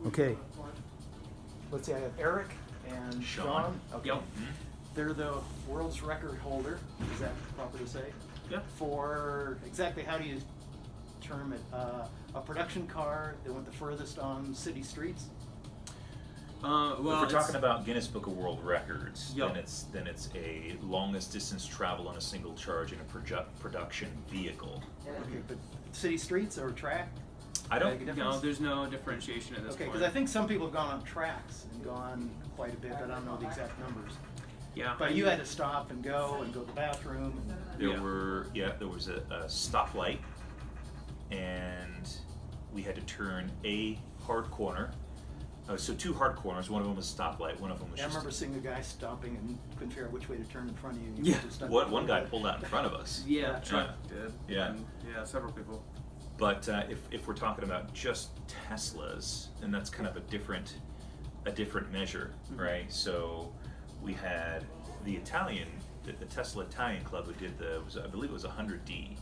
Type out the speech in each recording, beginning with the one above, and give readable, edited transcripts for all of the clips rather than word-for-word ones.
Okay. Let's see, I have Eric and Sean. Okay. Yep. They're the world's record holder, is that proper to say? Yep. For exactly, how do you term it? A production car that went the furthest on city streets? If we're talking about Guinness Book of World Records, Yep. then it's a longest distance travel on a single charge in a production vehicle. Okay, but city streets or track? I don't. Make a No, difference? there's no differentiation at this Okay, point. because I think some people have gone on tracks and gone quite a bit, but I don't know the exact numbers. Yeah. But you had to stop and go to the bathroom. There Yeah. was a stoplight, and we had to turn a hard corner. So two hard corners. One of them was stoplight. One of them was I just. remember seeing a guy stopping and couldn't figure out which way to turn in front of you. Yeah. One guy pulled out in front of us. Yeah, truck did. Yeah. And, yeah, several people. But if we're talking about just Teslas, and that's kind of a different measure, right? So we had the Tesla Italian club who did I believe it was 100D.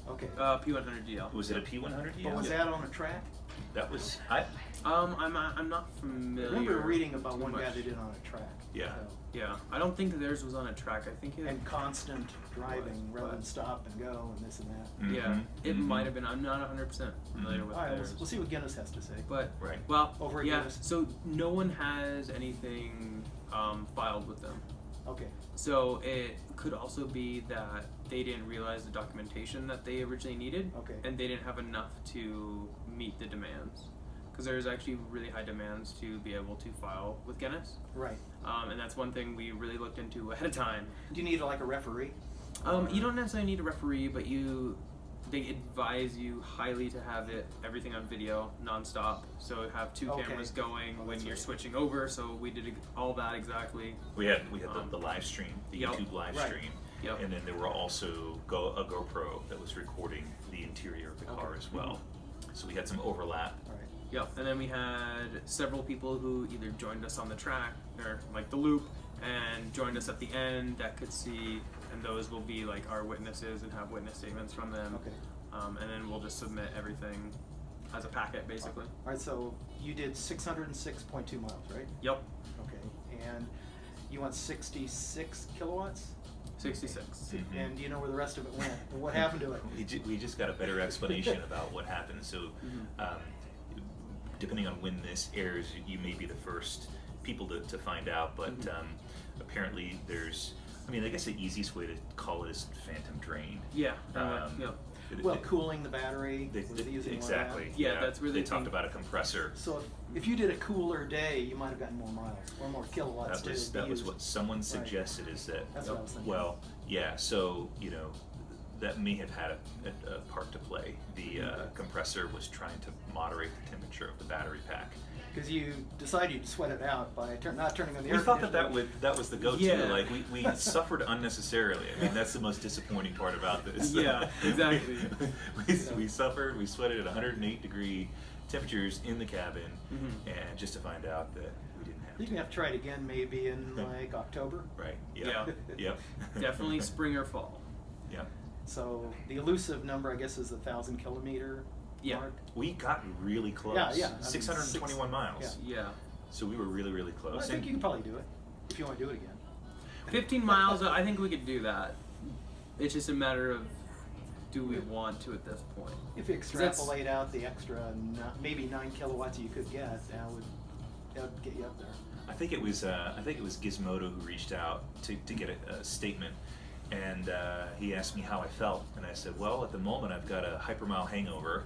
Okay. P100DL. Was it a P100D? But was that on a track? That was I'm not familiar. I remember reading about too one guy much. that did it on a track. Yeah. So, Yeah, I don't think theirs was on a track. I think it. and constant driving rather than but- stop and go and this and that. Yeah, it Mhm. might have been. I'm not 100% familiar Mhm. with All right, theirs. we'll see what Guinness has to say. But Right. well, Over at yeah. Guinness. So no one has anything filed with them. Okay. So it could also be that they didn't realize the documentation that they originally needed, Okay. and they didn't have enough to meet the demands. Because there's actually really high demands to be able to file with Guinness, Right. and that's one thing we really looked into ahead of time. Do you need like a referee? You don't necessarily need a referee, but they advise you highly to have everything on video nonstop. So have two Okay. cameras going Oh, when that's you're right. switching over. So we did all that exactly. We had the live stream, the Yep. YouTube live Right. stream, Yep. and then there were also a GoPro that was recording the interior of the car Okay. as well. So we had some overlap. All right. Yep, and then we had several people who either joined us on the track or like the loop and joined us at the end that could see, and those will be like our witnesses and have witness statements from them. Okay. And then we'll just submit everything as a packet basically. All right, so you did 606.2 miles, right? Yep, Okay. And you want 66 kilowatts? 66. Mhm. And do you know where the rest of it went? And what happened to it? We just got a better explanation about what happened. So, depending on when this airs, you may be the first people to find out. But apparently, I guess the easiest way to call it is phantom drain. Yeah, Um, Well, cooling the battery. Was it using one of that? exactly. Yeah, that's where they they talked think- about a compressor. So if you did a cooler day, you might have gotten more miles or more kilowatts. That was used. what someone Right. suggested. Is that That's what I was thinking. well, yeah. So that may have had a part to play. The compressor was trying to moderate the temperature of the battery pack. Because you decided you'd sweat it out by not turning on the air We thought conditioner. that was the go-to. Yeah. Like we suffered unnecessarily. I mean, that's the most disappointing part about this. Yeah, exactly. we suffered. We sweated at 108 degree temperatures in the cabin, and just to find out that we didn't have. You're gonna have to try it again, maybe in like October. Right. Yeah. Yep. Definitely spring or fall. Yep. So the elusive number, I guess, is the 1,000 kilometer Yeah. mark. We got really close. Yeah, yeah. I mean, 621 miles. Yeah. So we were really, really Well, close. I think you can probably do it if you want to do it again. 15 miles, I think we could do that. It's just a matter of do we want to at this point. If you 'Cause that's- extrapolate out the extra, maybe 9 kilowatts you could get, that would get you up there. I think it was Gizmodo who reached out to get a statement, and he asked me how I felt, and I said, well, at the moment I've got a hypermile hangover.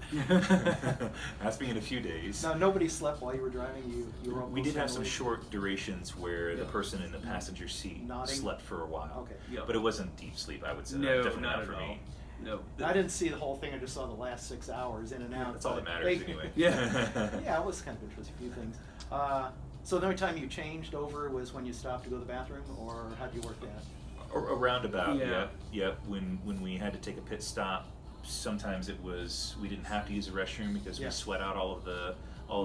Ask me in a few days. Now, nobody slept while you were driving. You were. We did have some mostly short durations where the Yeah. person in the passenger seat Nodding? slept for a while. Okay. Yeah. But it wasn't deep sleep, I would say. No, Definitely not not at for all. me. No. I didn't see the whole thing. I just saw the last 6 hours in and out. That's all that but matters they- anyway. Yeah. Yeah, it was kind of interesting. A few things. So the only time you changed over was when you stopped to go to the bathroom, or how did you work that? Around about, Yeah. yeah. When we had to take a pit stop, sometimes we didn't have to use the restroom because Yeah. we sweat out all the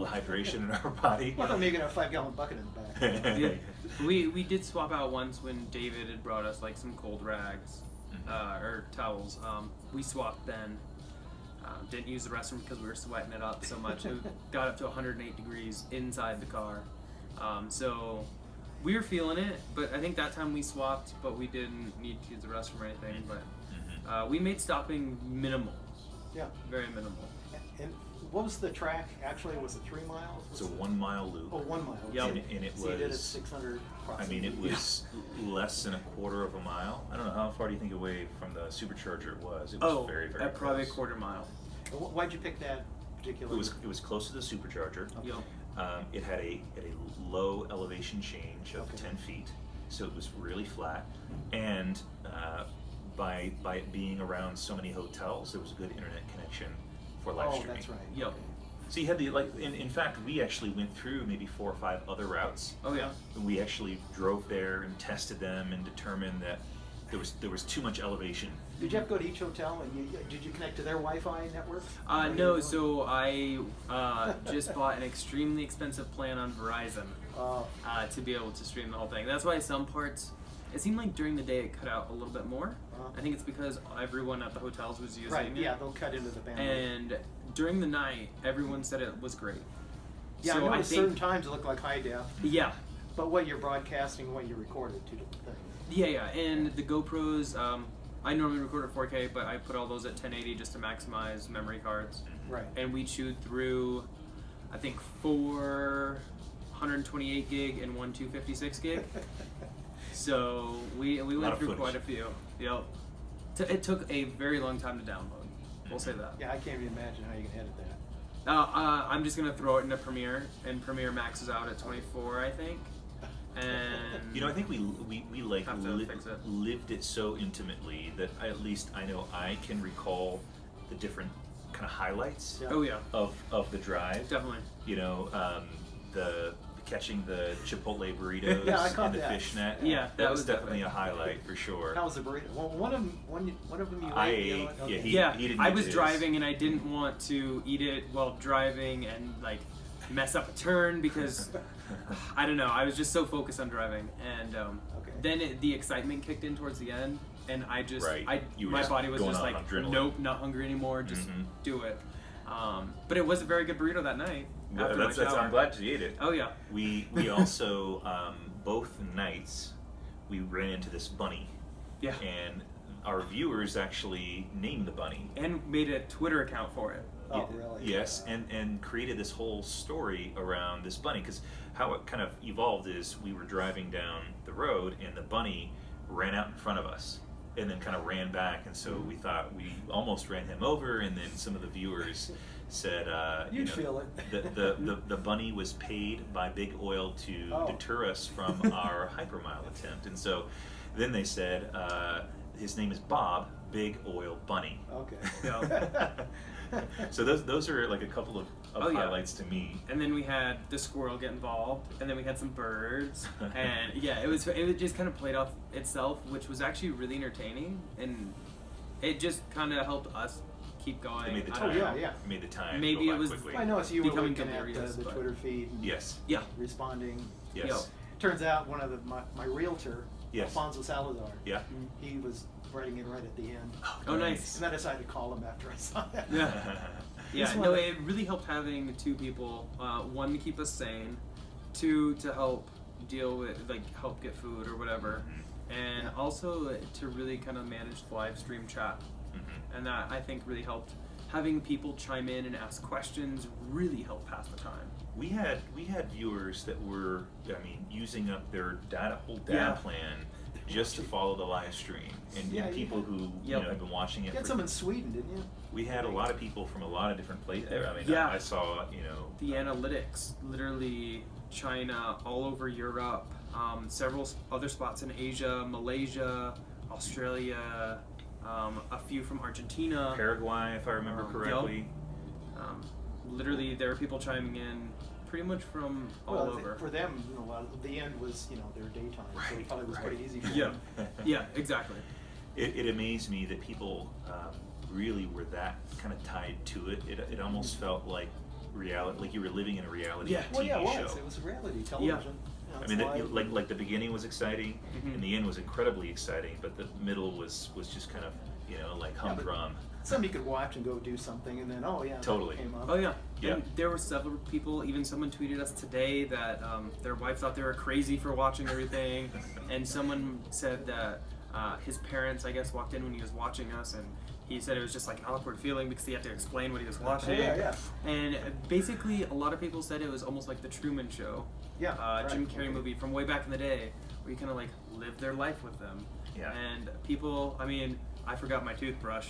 hydration in our body. Well, I thought maybe you got a 5-gallon bucket in the back. Yeah. We did swap out once when David had brought us like some cold rags or towels. We swapped then. Didn't use the restroom because we were sweating it up so much. It got up to 108 degrees inside the car. So we were feeling it, but I think that time we swapped, but we didn't need to use the restroom or anything. But we made stopping minimal. Yeah. Very minimal. And what was the track? Actually, was it 3 miles? It's a 1 mile loop. Oh, 1 mile. Yep. And it So you did it was, 600 I mean, it was less than a quarter of a mile. I don't know, how far do you think away from the supercharger it was? It was very, very at probably a close. quarter mile. Why'd you pick that particular? It was close to the supercharger. Okay. Yep. It had a low elevation change of Okay. 10 feet, so it was really flat. And by it being around so many hotels, there was a good internet connection for live Oh, streaming. that's right. Yep. Okay. So you had the, like, in fact, we actually went through maybe 4 or 5 other routes. Oh yeah. We actually drove there and tested them and determined that there was too much elevation. Did you have to go to each hotel and did you connect to their Wi-Fi network? What were you No, doing? so I just bought an extremely expensive plan on Verizon to be able to stream the whole thing. That's why some parts, it seemed like during the day it cut out a little bit more. I think it's because everyone at the hotels was using right. it. Yeah, they'll cut into the bandwidth. And during the night, everyone said it was great. Yeah, so I know I at think, certain times it looked like high def, yeah, but what you're broadcasting, what you recorded, 2 different things. yeah, and the GoPros, I normally record at 4K, but I put all those at 1080 just to maximize memory cards. Right. And we chewed through, I think, 128 gig and 256 gig. So we Lot went of through footage. quite a few. Yep. It took a very long time to download. We'll say that. Yeah, I can't even imagine how you can edit that. I'm just gonna throw it into Premiere, and Premiere maxes out at 24, I think. And You know, I think we like Have to fix it. lived it so intimately that at least I know I can recall the different kind of highlights Yeah. oh yeah, of the drive. definitely. You know, the catching the Chipotle burritos Yeah, I caught in the that. fishnet. Yeah, that was was definitely definitely- a highlight for sure. How was the burrito? Well, one of them you I ate. The other ate, one? yeah, Okay. he- Yeah, didn't I eat was his. driving and I didn't want to eat it while driving and like mess up a turn because I don't know. I was just so focused on driving, and Okay. then the excitement kicked in towards the end, and I just, Right. You were my just body was going just on like, adrenaline. nope, not hungry anymore. Just Mhm. do it. But it was a very good burrito that night. Well, after my that's shower. I'm glad you ate it. Oh yeah. We also both nights we ran into this bunny, Yeah. and our viewers actually named the bunny. And made a Twitter account for it. Oh, really? Yes, and created this whole story around this bunny, because how it kind of evolved is we were driving down the road and the bunny ran out in front of us and then kind of ran back, and so we thought we almost ran him over, and then some of the viewers said, You'd feel it. the bunny was paid by Big Oil to Oh. deter us from our hypermile attempt, and so then they said his name is Bob, Big Oil Bunny. Okay. Yeah. So those are like a couple of Oh, yeah. highlights to me. And then we had the squirrel get involved, and then we had some birds, and yeah, it just kind of played off itself, which was actually really entertaining, and it just kind of helped us keep going. It made the I time. don't know. yeah. Made the time. Maybe go it by was- quickly. I noticed you were Becoming looking at delirious, the but- Twitter feed and Yes. Yeah. responding. Yes. Yo. Turns out one of my realtor, Yes. Alfonso Salazar, Yeah. he was writing it right at the end. Oh, nice. And I decided to call him after I saw that. Yeah. Yeah, He's no, one of- it really helped having two people. One to keep us sane, two to help deal with, like, help get food or whatever, and Yeah. also to really kind of manage the live stream chat. Mhm. And that I think really helped. Having people chime in and ask questions really helped pass the time. We had viewers that were, I mean, using up their whole data Yeah. plan just to follow the live stream, and Yeah, people who Yep. have been watching it. You had some in Sweden, didn't you? We had a lot of people from a lot of different places. I mean, Yeah. I saw The analytics, literally China, all over Europe, several other spots in Asia, Malaysia, Australia, a few from Argentina. Paraguay, if I remember Yep. correctly. Literally, there are people chiming in pretty much from all Well, over. for them, the end was, their daytime, so it Right, probably was right. pretty easy for Yeah, them. yeah, exactly. It amazed me that people really were that kind of tied to it. It almost felt like reality, like you were living in a reality Yeah. TV Well, yeah, it was. show. It was reality television. I It's mean, live. like the beginning was exciting, Mhm. and the end was incredibly exciting, but the middle was just kind of you know, like Yeah, but humdrum. some you could watch and go do something, and then that Totally. came up. Oh yeah. Yeah. And there were several people. Even someone tweeted us today that their wife thought they were crazy for watching everything, and someone said that his parents, I guess, walked in when he was watching us, and he said it was just like an awkward feeling because he had to explain what he was watching. Yeah. And basically, a lot of people said it was almost like the Truman Show. Yeah, right, Jim Carrey okay. movie from way back in the day, where you kind of like live their life with them. Yeah. And people, I mean, I forgot my toothbrush.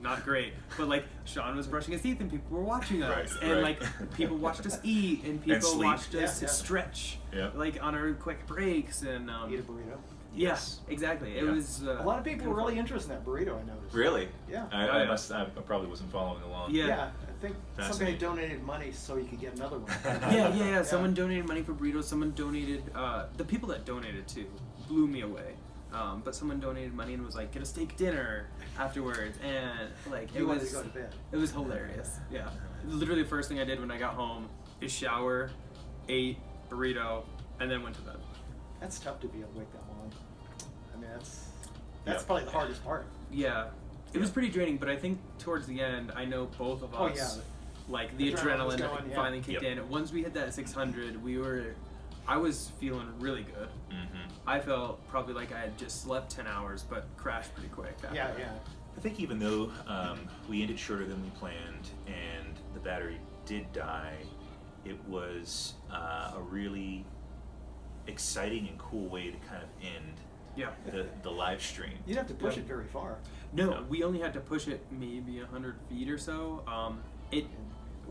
Not great, but like Sean was brushing his teeth and people were watching us, Right, and right. like people watched us eat and people sleep. watched us Yeah. stretch, Yeah. like on our quick breaks and Eat a burrito. Yes. yeah, exactly. It Yeah. was A lot of people were really interested in that burrito, I noticed. Really? Yeah. I probably wasn't following along. Yeah. Yeah, I think somebody Fascinating. donated money so you could get another one. yeah. Someone donated money for burritos. Someone donated. The people that donated too blew me away. But someone donated money and was like, get a steak dinner afterwards, and like You wanted to go to bed. It was hilarious. Yeah, literally the first thing I did when I got home is shower, ate burrito, and then went to bed. That's tough to be awake that long. I mean, that's Yeah. probably the hardest part. Yeah, it was pretty draining, but I think towards the end, I know both of Oh, us, yeah. like the Adrenaline was adrenaline going, yeah. finally kicked Yep. in. Once we hit that 600, I was feeling really good. Mm-hmm. I felt probably like I had just slept 10 hours, but crashed pretty quick. After Yeah, that. yeah. I think even though we ended shorter than we planned and the battery did die, it was a really exciting and cool way to kind of end Yeah. the live stream. You didn't have to push Yeah. it very far. No, No. we only had to push it maybe 100 feet or so.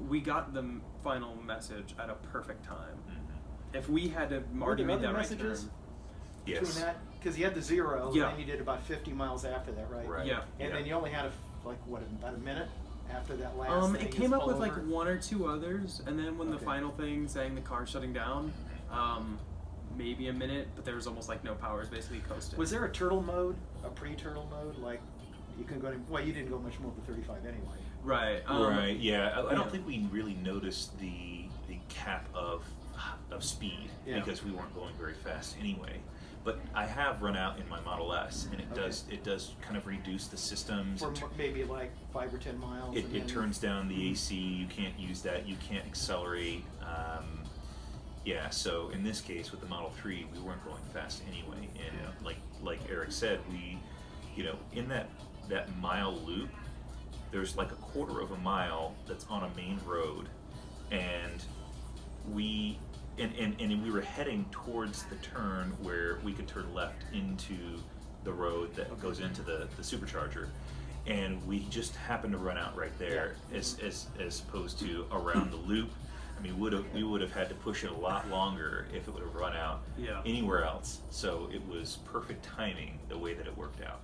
We got the final message at a perfect time. Mhm. If we had to Were already there made that other right messages turn. Yes. between that? Because you had the 0, Yeah. and then you did about 50 miles after that, right? Right. Yeah. And Yeah. then you only had about a minute after that last thing. It is came up all with like over. one or two others, and then when the Okay. final thing saying the car's shutting down, maybe a minute, but there was almost like no power. It's basically coasting. Was there a turtle mode, a pre-turtle mode? Like, you can go to, well, you didn't go much more than 35 anyway. Right. Right. Yeah. I yeah. don't think we really noticed the cap of speed Yeah. because we weren't going very fast anyway. But I have run out in my Model S, and Okay. it does kind of reduce the systems. For maybe like 5 or 10 miles. and It then- turns down the AC. You can't use that. You can't accelerate. Yeah. So in this case, with the Model 3, we weren't going fast anyway. And Yeah. like Eric said, in that mile loop, there's like a quarter of a mile that's on a main road, and we were heading towards the turn where we could turn left into the road that goes into the supercharger, and we just happened to run out right there, Yeah. as opposed to around the loop. I mean, we would have had to push it a lot longer if it would have run out Yeah. anywhere else. So it was perfect timing the way that it worked out.